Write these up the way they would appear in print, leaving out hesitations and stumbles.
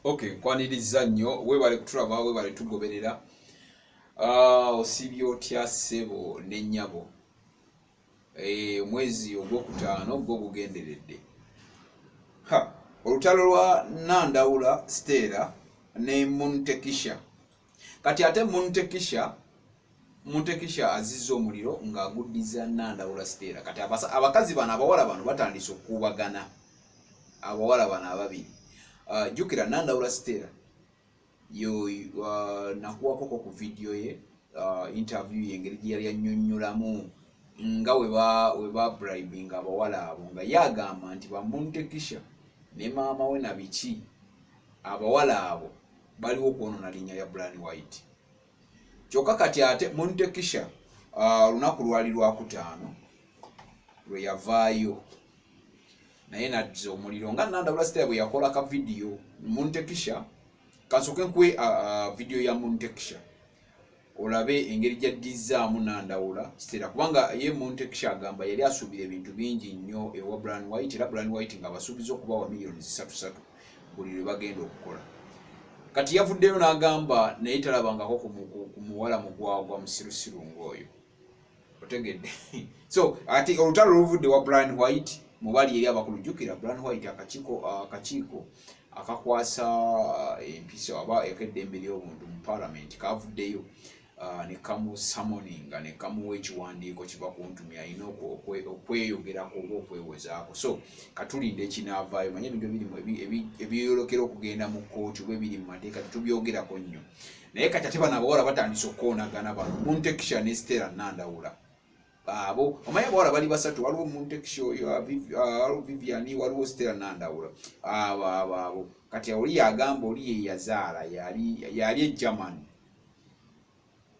Okay, kwaniriza nnyo webale kutulaba webale tugoberera osibye otya ssebo n'ennyabo omwezi ogwokutaano gwo gugenderedde olutalo lwa Nandawula Stella ne Muntekisha. Kati ate Muntekisha azizza omuliro ng'aguddiza Nandawula Stella. Kati abakazi bano abawala bano batandise okuubagana, abawala bano ababiri. Jukira Nandawula Stella yo nakuwako ku video ye interview ye engeri gye yali annyonnyolamu nga weba bribing abawala abo nga yagamba nti ba Muntekisha ne maama we na biki abawala abo baliwo kwonona linnya ya Brian White. Kyokka kati ate Muntekisha lunaku lwali lwakutaano lwe yavaayo naye naddiza omuliro nga Nandawula Stella bwe yakola ka video. Muntekisha kasooke nkwe video ya Muntekisha olabe engeri gy'addizaamu Nandawula Stella, kubanga ye Muntekisha agamba yali asuubira ebintu bingi nnyo ewa Brian White, era Brian White nga basuubiza okubawa miliyoni 3 buli lwe bagenda okukola. Kati yavuddeyo n'agamba naye talabangako ku muwala mugwagwa musirusiru ng'oyo, otegedde. So ati olutalo oluvudde wa Brian White mubali eri abakulujjukira Brian White akakiiko akakwasa empisa oba ekeddembe ly'obuntu mu parliament kavuddeyo ne kamu summoninga ne kamuwa ekiwandiiko kiba kuntumya alina okweyogerako oba okwewozaako. So katulinde ekinaavaayo, manye ebintu ebirimu ebyeyolekera okugenda mu kkooti oba ebiri mu mateeka tetubyogerako nnyo. Naye kati ate bano abawala batandise okukoonagana bano Muntekisha ne Stella Nandawula abo omanyi abawala bali basatu, waliwo Muntekisha oyo, waliwo Vivian, waliwo Stella Nandawula abo kati oli yagamba oli ye yazaala yali egerman.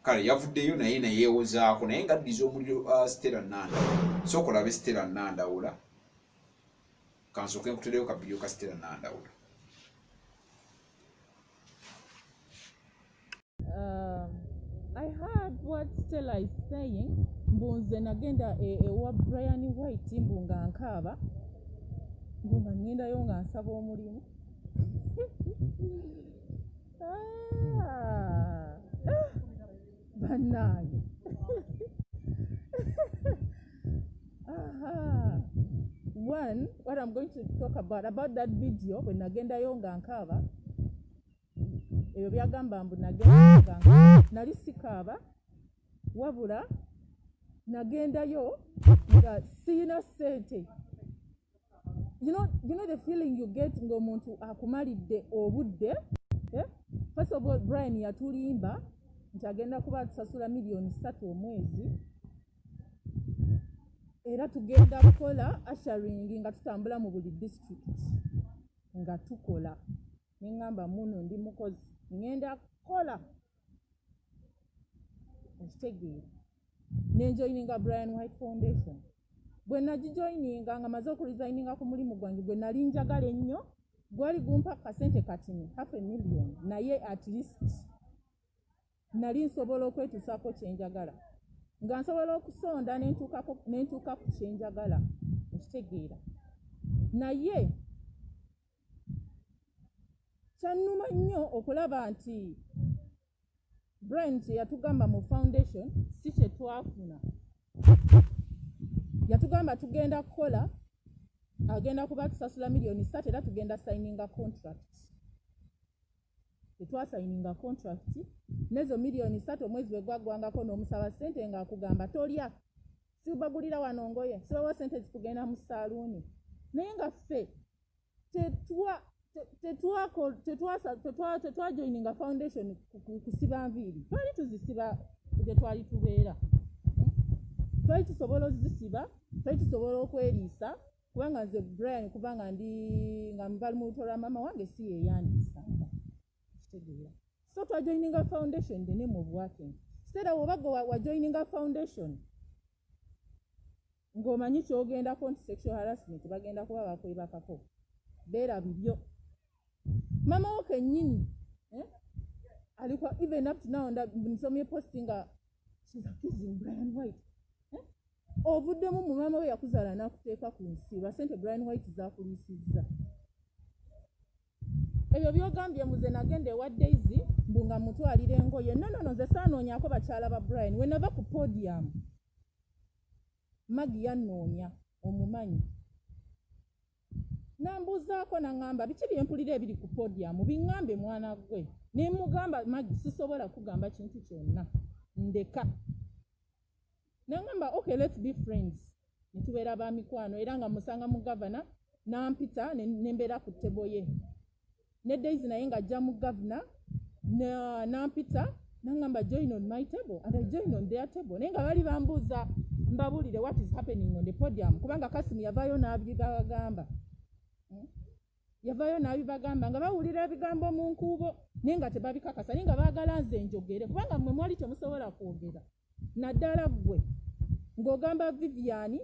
Kale yavuddeyo naye neyeewozaako naye ngaddiza omuliro Stella Nandawula. So kolabe Stella Nandawula kansooke nkutereyo kabidio ka Stella Nandawula. I heard what Stella is saying. Mbunze nagenda ewa Brian White mbunga nkaaba mbunga ngendayo nga nsaba omulimu. Banani. One, what I'm going to talk about that video when nagendayo nga nkaaba ebyo byagamba mbu nagenda nali sikaaba wabula nagendayo nga siyina ssente. You know the feeling you get ng'omuntu akumalidde obudde. First of all, Brian yatulimba nti agenda kuba tusasula miliyoni 3 omwezi era tugenda kukola ushering nga tutambula mu buli district nga tukola. Nengamba muno ndi mukozi ngenda kukola okitegeera. Nenjoyininga Brian White Foundation. Bwe nagijoyininga nga maze okuresigninga ku mulimu gwange gwe nali njagala ennyo gwali gumpa kasente katini $500,000 naye at least nali nsobola okwetusaako kyenjagala nga nsobola okusonda nentuuka ku kyenjagala okitegeera. Naye kyannuma nnyo okulaba nti Brian kye yatugamba mu foundation si kye twafuna. Yatugamba tugenda kukola, agenda kuba tusasula miliyoni 3 era tugenda signinga contract. Tetwasayininga contract nezo miliyoni 3 omwezi we gwagwangako n'omusaba ssente nga akugamba tolya, sibagulira wano ngoye, sibawa ssente zikugenda mu saaluuni. Naye nga ffe tetwajoyininga foundation kusiba nviiri. Twali tuzisiba gye twali tubeera. Twali tusobola ozisiba, twali tusobola okweriisa kubanga nze Brian kubanga nga mbali mu luto lwa maama wange si yeyandiisanga. Kitegeera. So twajoyininga foundation the name of working. Stella wobago wajoyininga foundation ng'omanyi kyogendako nti sexual harassment bagenda kuba bakwebakako. Beera bibyo. Mama wo kennyini alikuwa even up to now nsomye posting nga she's accusing Brian White. Ovuddemu mu maama we yakuzaala n'akuteeka ku nsi lwa ssente Brian White z'akuliisizza. ebyo byogambye muze nagenda ewa Daisy mbu nga mutwalira engoye no nze saanoonyako bakyala ba Brian we nava ku podium Maggie yannoonya omumanyi nambuuzaako naŋŋamba biki bye mpulira ebiri ku podium biŋŋambe mwana gwe ne mugamba Maggie sisobola kugamba kintu kyonna ndeka naŋŋamba okay let's be friends ne tubeera ba mikwano era nga musanga mu gavana nampita ne mbeera ku ttebo ye ne Daisy naye ng'ajja mu gavana nampita naŋŋamba join on my table and I join on their table naye nga bali bambuuza mbabuulire what is happening on the podium kubanga Kasimu yavaayo n'abibagamba nga bawulira ebigambo mu nkuubo naye nga tebabikakasa naye nga baagala nze njogere kubanga mmwe mwali temusobola kwogera naddala ggwe ng'ogamba Vivian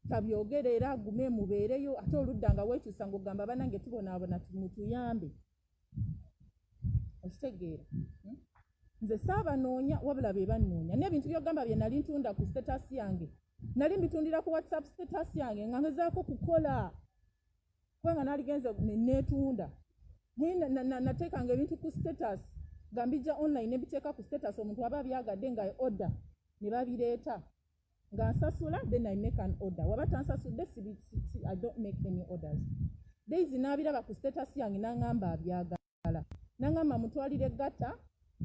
tabyogere era agume mubeereyo ate oludda nga weekyusa ng'ogamba banange tubonaabona mutuyambe okitegeera nze saabanoonya wabula be bannoonya n'ebintu by'ogamba bye nali ntunda ku status yange nali mbitundira ku WhatsApp status yange nga ngezaako kukola kubanga naligenze neetunda naye nateekanga ebintu ku status nga mbijja online ne biteeka ku status omuntu aba byagadde nga order ne babireeta nga nsasula then I make an order waba tansasudde I don't make any orders Daisy n'abiraba ku status yange n'aŋŋamba abyagala n'aŋŋamba mutwalire gatta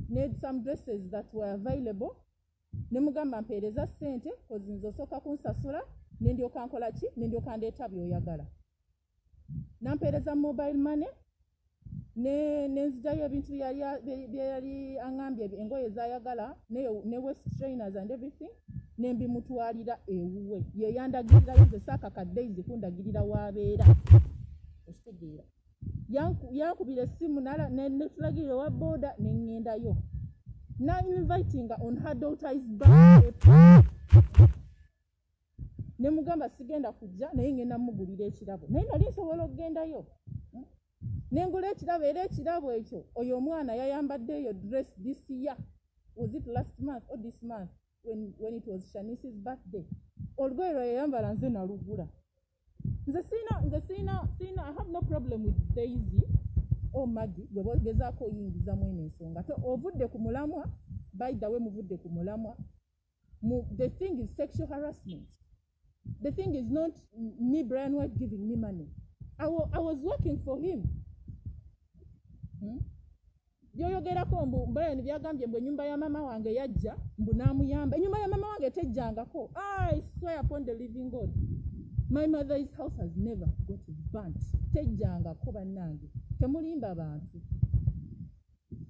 ne some dresses that were available ne mugamba mpeereza ssente kozi nze osooka kunsasula ne ndyoka nkola ki ne ndyoka ndeeta by'oyagala nampeereza mobile money ne nzigyayo ebintu bye yali aŋŋambye engoye zayagala ne waist trainers and everything ne mbimutwalira ewuwe ye yandagirirayo nze saakaka Daisy kundagirira waabeera okitegeera yankubira essimu netulagirira owa booda ne ŋŋendayo invitinga on her daughter's birthday ne mugamba sigenda kujja naye ngenda mugulira ekirabo naye nali nsobola okugendayo nengula ekirabo era ekirabo ekyo oyo omwana yayambadde eyo dress this year was it last month or this month when it was Shanice's birthday olugoye lwe yayambala nze nalugula nze sina I have no problem with Daisy or Maggie gwe bogezaako oyingizamu eno ensonga te ovudde ku mulamwa by the way muvudde ku mulamwa the thing is sexual harassment. The thing is not me, Brian White, giving me money. I was working for him. Byoyogerako mbu Brian byagambye mbu ennyumba ya mama wange yajja mbu naamuyamba ennyumba ya mama wange tejjangako. I swear upon the living God my mother's house has never got burnt. Tejjangako bannange temulimba bantu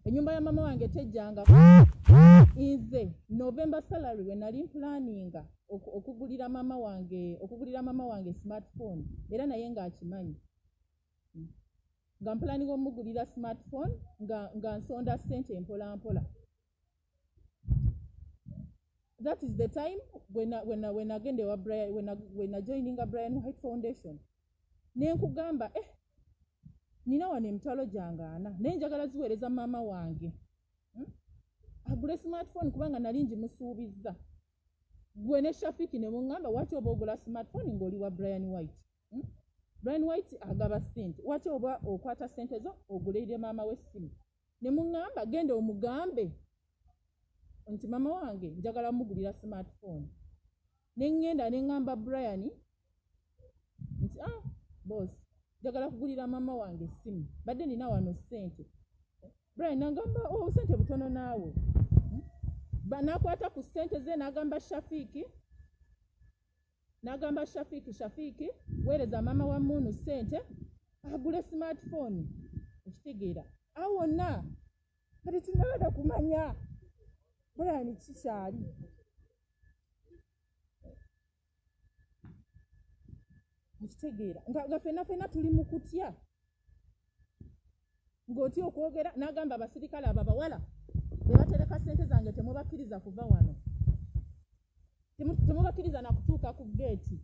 ennyumba ya mama wange tejjangako. Nze November salary we nali planninga okugulira mama wange smartphone era naye ng'akimanyi nga mpulaninga omugulira smartphone nga nsonda ssente mpola mpola. That is the time when agende wa Brian when joining a Brian White Foundation ne nkugamba nina wano emitwalo gyange 4 naye njagala ziweereza mama wange agule smartphone kubanga nali ngimusuubizza. Gwe ne Shafiki ne muŋŋamba waki oba ogula smartphone ng'oli wa Brian White? Brian White agaba ssente waki oba okwata ssente zo ogulire maama w'essimu? Ne muŋŋamba genda omugambe nti maama wange njagala mugulira smartphone. Ne ŋŋenda ne ŋŋamba Brian nti boss njagala kugulira maama wange essimu badde nina wano ssente. Brian n'agamba ssente butono naawe. Nakwata ku ssente ze n'agamba Shafiki weereza maama wa Munu ssente agule smartphone. Okitegeera awo wonna kati tunabada kumanya Brian kikyali. Okitegeera nga ffenna tuli mu kutya ng'otya okwogera n'agamba abasirikale abo abawala be batereka ssente zange temubakkiriza kuva wano, temubakkiriza na kutuuka ku geeti.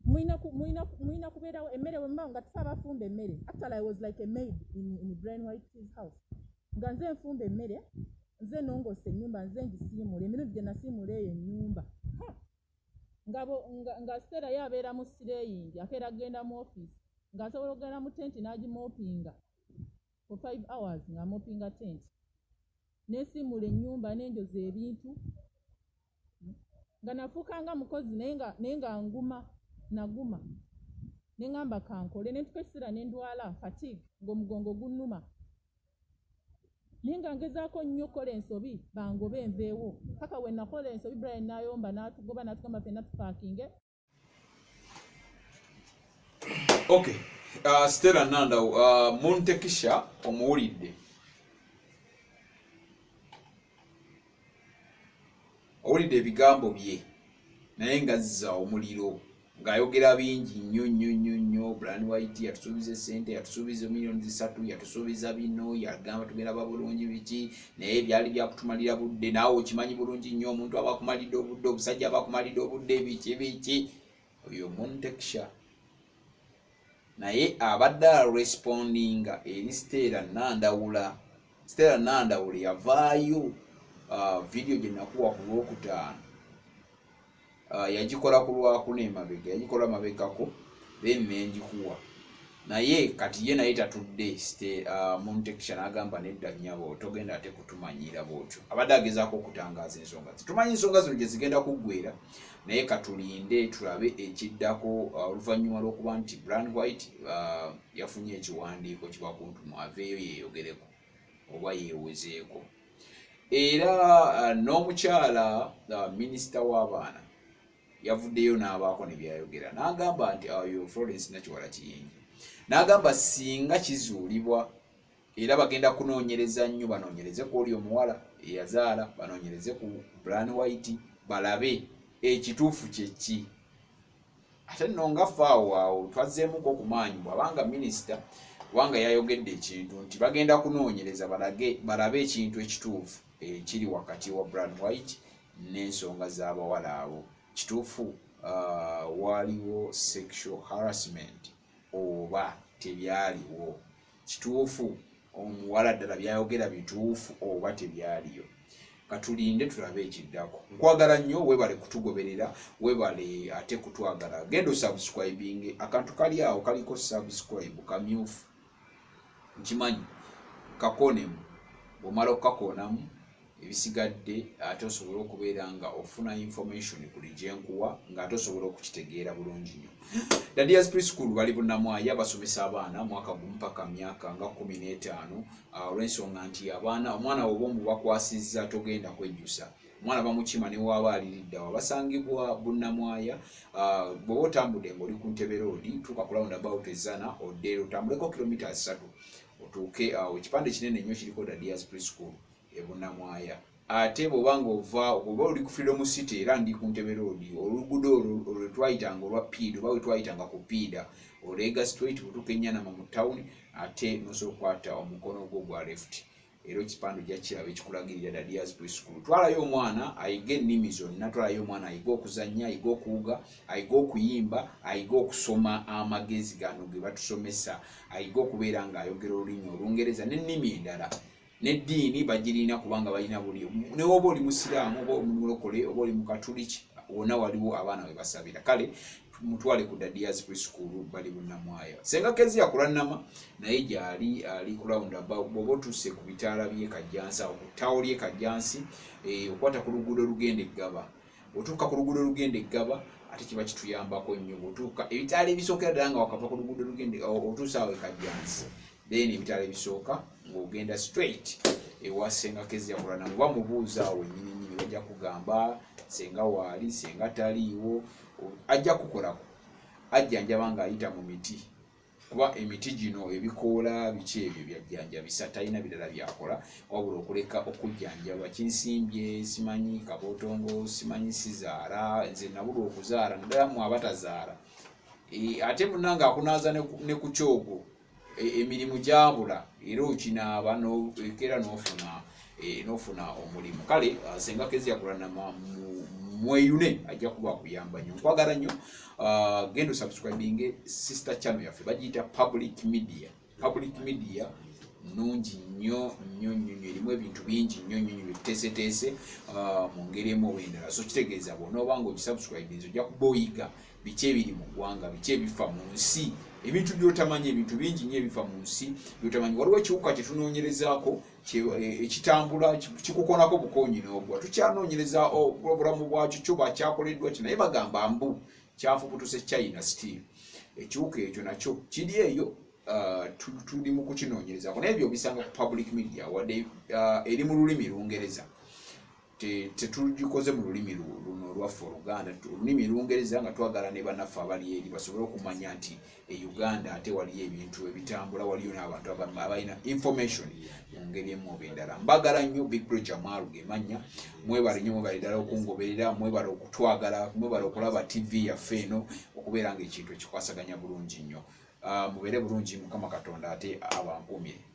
Mwina kubeerawo emmere bwe mbawo nga tufe abafumba emmere. Actually I was like a maid in Brian White's house nga nze nfumba emmere, nze nongose ennyumba, nze ngisiimula emirundi gye nasiimula eyo ennyumba nga Stella yabeera mu sireyingi akeera agenda mu office ng'asobola okugenda mu tenti n'agimopinga for 5 hours ng'amopinga tenti, neesiimula ennyumba n'enjoza ebintu, nga nafuukanga mukozi naye nga naguma ne ngamba kankole, ne ntuuka ekiseera ne ndwala fatigue ng'omugongo gunnuma, naye nga ngezaako nnyo okukola ensobi bangobe enveewo, paka we nakola ensobi Brian n'ayomba n'atugoba n'atugamba ffenna tupaakinge. Okay, Stella Nandau, Muntekisha omuwulidde. Owulidde ebigambo bye naye ngazza omuliro ng'ayogera bingi nnyo. Brian White yatusuubiza essente, yatusuubiza miliyoni 3, yatusuubiza bino, yagamba tugenda babulungi biki, naye byali byakutumalira budde. Naawe okimanyi bulungi nnyo omuntu aba akumalidde obudde, obusajja aba akumalidde obudde, biki. Oyo Muntekisha naye abadde respondinga eri Stella Nandawula. Stella Nandawula yavaayo video gye nakuwa ku Lwokutaano, yagikola ku Lwakuna emabega, yagikola mabegako then nenjikuwa, naye kati ye naye tatudde Muntekisha n'agamba nedda nnyabo togenda ate kutumanyira bwotyo. Abadde agezaako okutangaaza ensonga ze, tumanyi ensonga zino gye zigenda kuggwera, naye katulinde tulabe ekiddako oluvannyuma lw'okuba nti Brian White yafunye ekiwandiiko kiba kuntu aveeyo yeeyogereko oba yeewezeeko. Era n'omukyala minisita w'abaana yavuddeyo n'abaako ne byayogera, n'agamba nti oyo Florence Nakiwala Kiyingi, n'agamba singa kizuulibwa era bagenda kunoonyereza nnyo, banoonyereze ku oli omuwala eyazaala, banoonyereze ku Brian White, balabe ekituufu kyeki. Ate nno nga faawo twazzeemuko okumaanyibwa abanga minisita kubanga yayogedde ekintu nti bagenda kunoonyereza balabe ekintu ekituufu ekiri wakati wa Brian White n'ensonga z'abawala abo. Kituufu waliwo sexual harassment oba tebyaliwo? Kituufu omuwala ddala byayogera bituufu oba tebyaliyo? Katulinde tulabe ekiddako. Nkwagala nnyo, webale kutugoberera, webale ate kutwagala. Genda subscribing akantu kali awo kaliko subscribe kamyufu, nkimanyi kakonemu, bw'omala okukakoonamu ebisigadde ate osobola okubeera nga ofuna information kuli gyenkuwa ng'ate osobola okukitegeera bulungi nnyo. Dadia's Preschool bali bunnamwaya basomesa abaana mwaka gumu paka myaka nga 15 olw'ensonga nti abaana omwana obomu bakwasizza togenda kwejjusa. Omwana bamukima ne waba aliridda wabasangibwa bunnamwaya. Bw'oba otambudde ng'oli ku Ntebe Road tuuka ku roundabout ezzana oddeera otambuleko kilomita 3 otuuke ekipande kinene nnyo kiriko Dadia's Preschool ebunnamwaya. Ate bw'obanga oba oli ku Freedom City era ndi ku Ntebe Road, oluguudo olwo lwe twayitanga olwa Pida oba lwe twayitanga ku Pida Olega Street otuuka Enyanama mu town, ate n'osobola okukwata omukono gwo gwa left. Era ekipande ojja kiraba ekikulagirira Dadia's Preschool. Twalayo omwana ayiga ennimi zonna, twalayo omwana ayiga okuzannya, ayiga okuwuga, ayiga okuyimba, ayiga okusoma amagezi gano ge batusomesa, ayiga okubeera ng'ayogera olulimi Olungereza n'ennimi endala. N'eddiini bagirina kubanga balina buli, ne oba oli musiraamu oba omulokole oba oli mukatuliki, wonna waliwo abaana we basabira. Kale mutwale ku Dadia's Preschool bali bunnamwaya. Senga Kezia kulannama naye gyali ali ku roundabout bw'oba otuuse ku bitaala by'e Kajjansi awo ku ttawo ly'e Kajjansi okwata ku luguudo olugenda e Ggaba. Otuuka ku luguudo olugenda e Ggaba ate kiba kituyambako nnyo. Bw'otuuka ebitaala ebisookera ddala nga wakava ku luguudo olugenda otuuse awo e Kajjansi, then ebitaala ebisooka ng'ogenda straight ewa Senga Kezia kulannama. Oba mubuuza awo nnyini bajja kugamba senga waali, senga taliiwo, ajja kukolako, ajjanjaba ng'ayita mu miti kuba emiti gino ebikoola biki ebyo byajjanjabisa, talina birala byakola wabula okuleka okujjanjaba. Kinsimbye, simanyi kabootongo, simanyi sizaala, nze nabula okuzaala naddala mu abatazaala. Ate munnanga akunaaza ne ku kyogo emirimu gyabula era okinaaba n'ekera n'ofuna omulimu. Kale Senga Kezia kulannama mweyune ajja kuba kuyamba nnyo. Nkwagala nnyo. Genda subscribing sister channel yaffe bagiyita Public Media. Public Media nnungi nnyo erimu ebintu bingi nnyo biteeseteese mu ngeri emu oba endala. So kitegeeza bw'onooba ng'ogisubscribinze ojja kuba oyiga biki ebiri mu ggwanga, biki ebifa mu nsi, ebintu by'otamanyi, ebintu bingi nnyo ebifa mu nsi by'otamanyi. Waliwo ekiwuka kye tunoonyerezaako ekitambula kikukonako bukonyi n'ogwa, tukyanoonyereza obulamu bwakyo kyo bakyakoleddwa ki, naye bagamba mbu kyafubutuse China still. Ekiwuka ekyo nakyo kiri eyo, tuli mu kukinoonyerezaako, naye ebyo obisanga ku public media wadde eri mu lulimi Lungereza. Tetugikoze mu lulimi luno olwaffe Oluganda, olulimi Lungereza nga twagala ne bannaffe abali eri basobole okumanya nti Uganda ate waliyo ebintu ebitambula, waliyo n'abantu abalina information mu ngeri emu oba endala. Mbagala nnyo, Big Bro Jamal gemanya, mwebale nnyo, mwebale ddala okungoberera, mwebale okutwagala, mwebale okulaba TV yaffe eno, okubeera ng'ekintu ekikwasaganya bulungi nnyo. Mubeere bulungi, Mukama Katonda ate abankuumire.